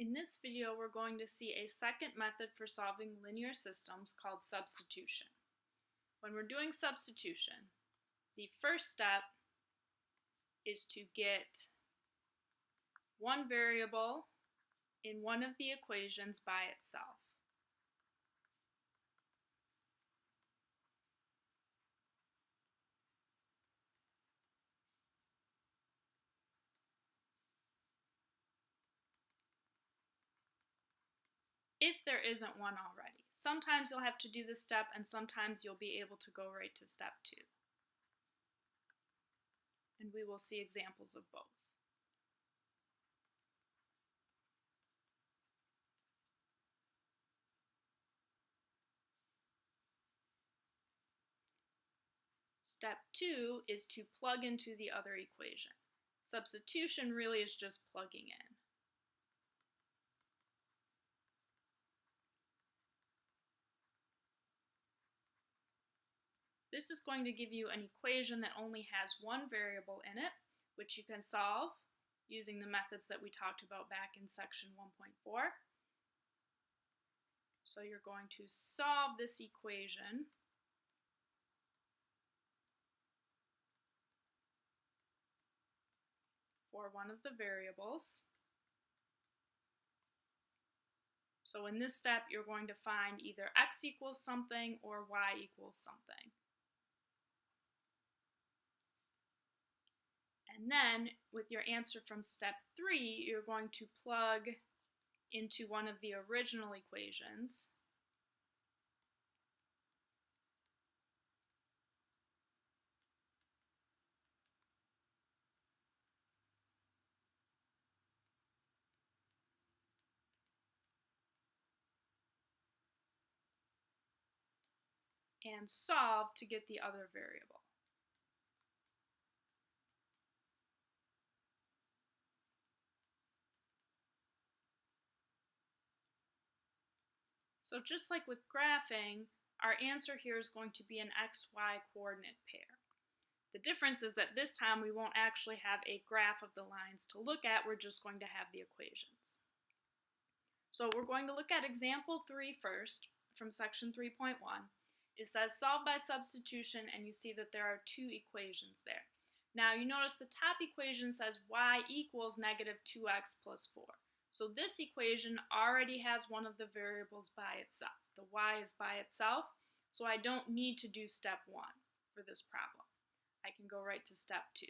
In this video, we're going to see a second method for solving linear systems called substitution. When we're doing substitution, the first step is to get one variable in one of the equations by itself. If there isn't one already. Sometimes you'll have to do this step and sometimes you'll be able to go right to step 2. And we will see examples of both. Step 2 is to plug into the other equation. Substitution really is just plugging in. This is going to give you an equation that only has one variable in it, which you can solve using the methods that we talked about back in section 1.4. So you're going to solve this equation for one of the variables. So in this step, you're going to find either x equals something or y equals something. And then, with your answer from step 3, you're going to plug into one of the original equations. And solve to get the other variable. So just like with graphing, our answer here is going to be an xy coordinate pair. The difference is that this time we won't actually have a graph of the lines to look at, we're just going to have the equations. So we're going to look at example 3 first, from section 3.1. It says solve by substitution, and you see that there are two equations there. Now you notice the top equation says y equals negative 2x plus 4. So this equation already has one of the variables by itself. The y is by itself, so I don't need to do step 1 for this problem. I can go right to step 2.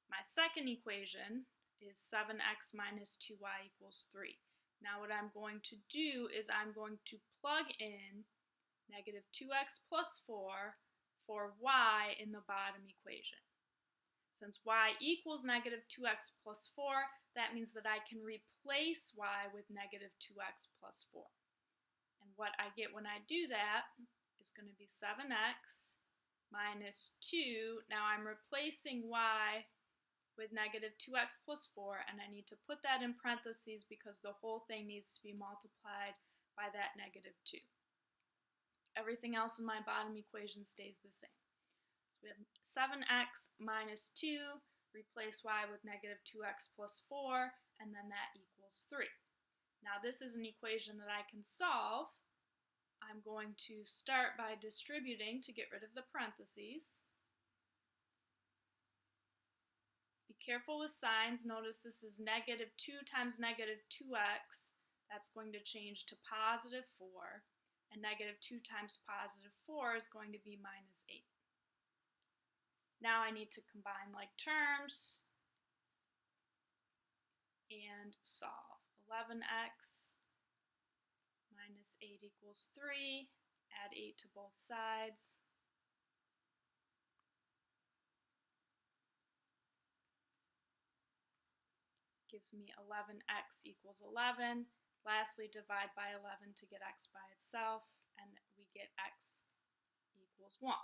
My second equation is 7x minus 2y equals 3. Now what I'm going to do is I'm going to plug in negative 2x plus 4 for y in the bottom equation. Since y equals negative 2x plus 4, that means that I can replace y with negative 2x plus 4. And what I get when I do that is going to be 7x minus 2. Now I'm replacing y with negative 2x plus 4, and I need to put that in parentheses because the whole thing needs to be multiplied by that negative 2. Everything else in my bottom equation stays the same. So we have 7x minus 2, replace y with negative 2x plus 4, and then that equals 3. Now this is an equation that I can solve. I'm going to start by distributing to get rid of the parentheses. Be careful with signs. Notice this is negative 2 times negative 2x. That's going to change to positive 4. And negative 2 times positive 4 is going to be minus 8. Now I need to combine like terms and solve. 11x minus 8 equals 3. Add 8 to both sides. Gives me 11x equals 11. Lastly, divide by 11 to get x by itself, and we get x equals 1.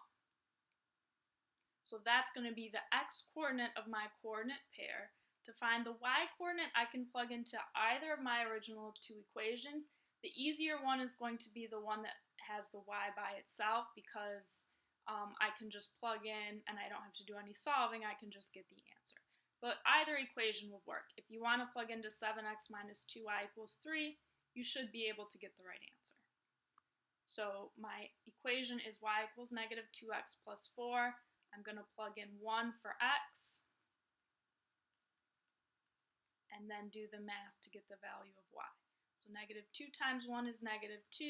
So that's going to be the x-coordinate of my coordinate pair. To find the y-coordinate, I can plug into either of my original two equations. The easier one is going to be the one that has the y by itself because I can just plug in and I don't have to do any solving, I can just get the answer. but either equation will work. If you want to plug into 7x minus 2y equals 3, you should be able to get the right answer. So my equation is y equals negative 2x plus 4. I'm going to plug in 1 for x, and then do the math to get the value of y. So negative 2 times 1 is negative 2,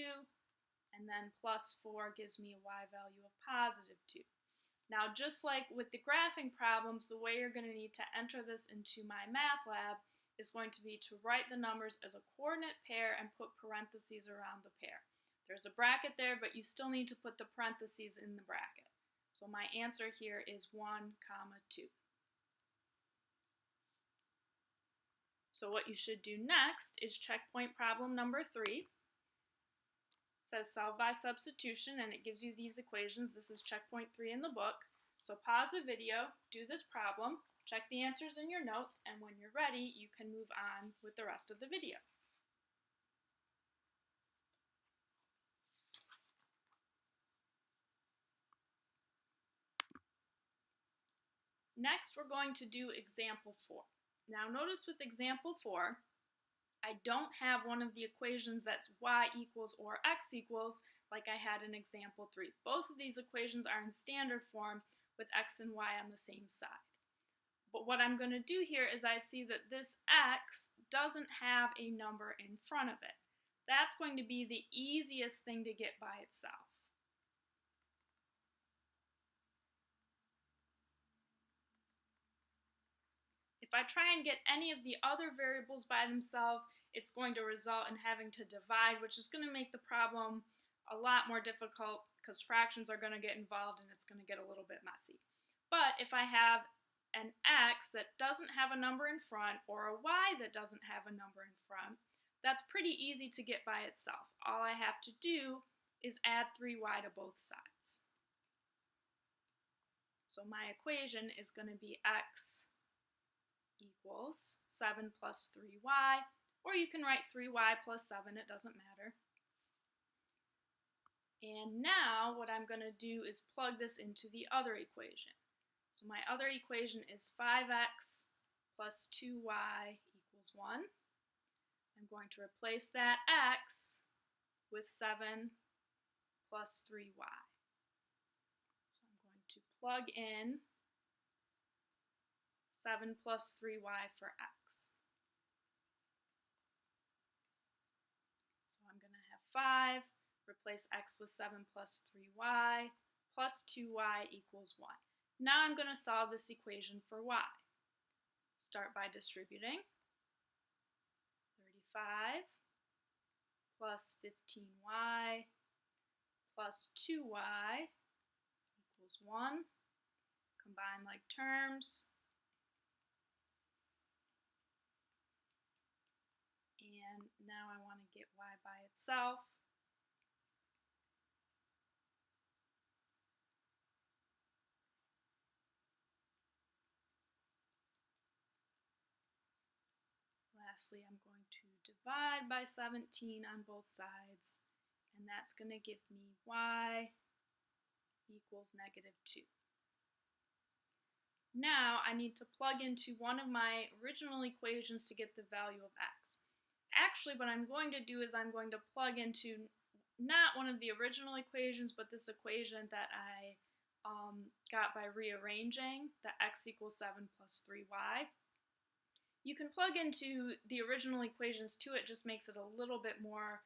and then plus 4 gives me a y value of positive 2. Now, just like with the graphing problems, the way you're going to need to enter this into my math lab is going to be to write the numbers as a coordinate pair and put parentheses around the pair. There's a bracket there, but you still need to put the parentheses in the bracket. So my answer here is 1, 2. So what you should do next is checkpoint problem number 3. It says solve by substitution, and it gives you these equations. This is checkpoint 3 in the book. So pause the video, do this problem, check the answers in your notes, and when you're ready, you can move on with the rest of the video. Next, we're going to do example 4. Now notice with example 4, I don't have one of the equations that's y equals or x equals like I had in example 3. Both of these equations are in standard form with x and y on the same side. But what I'm going to do here is I see that this x doesn't have a number in front of it. That's going to be the easiest thing to get by itself. If I try and get any of the other variables by themselves, it's going to result in having to divide, which is going to make the problem a lot more difficult because fractions are going to get involved and it's going to get a little bit messy. But if I have an x that doesn't have a number in front or a y that doesn't have a number in front, that's pretty easy to get by itself. All I have to do is add 3y to both sides. So my equation is going to be x equals 7 plus 3y, or you can write 3y plus 7, it doesn't matter. And now what I'm going to do is plug this into the other equation. So my other equation is 5x plus 2y equals 1. I'm going to replace that x with 7 plus 3y. So I'm going to plug in 7 plus 3y for x. So I'm going to have 5, replace x with 7 plus 3y, plus 2y equals 1. Now I'm going to solve this equation for y. Start by distributing. 35 plus 15y plus 2y equals 1. Combine like terms. And now I want to get y by itself. Lastly, I'm going to divide by 17 on both sides, and that's going to give me y equals negative 2. Now I need to plug into one of my original equations to get the value of x. Actually, what I'm going to do is I'm going to plug into not one of the original equations, but this equation that I got by rearranging, the x equals 7 plus 3y. You can plug into the original equations too, it just makes it a little bit more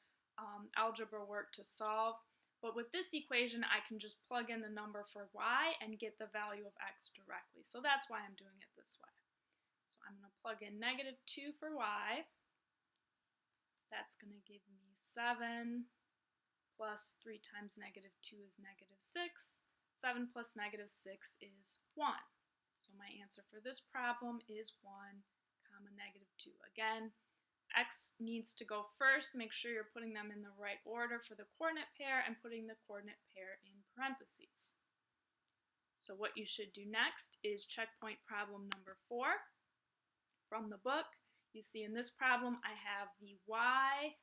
algebra work to solve. But with this equation, I can just plug in the number for y and get the value of x directly. So that's why I'm doing it this way. So I'm going to plug in negative 2 for y. That's going to give me 7 plus 3 times negative 2 is negative 6. 7 plus negative 6 is 1. So my answer for this problem is 1, negative 2. Again, x needs to go first. Make sure you're putting them in the right order for the coordinate pair and putting the coordinate pair in parentheses. So what you should do next is checkpoint problem number 4 from the book. You see in this problem I have the y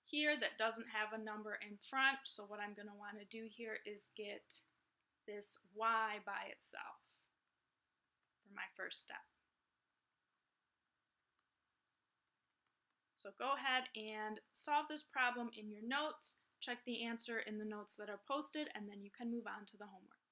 here that doesn't have a number in front, so what I'm going to want to do here is get this y by itself for my first step. So go ahead and solve this problem in your notes, check the answer in the notes that are posted, and then you can move on to the homework.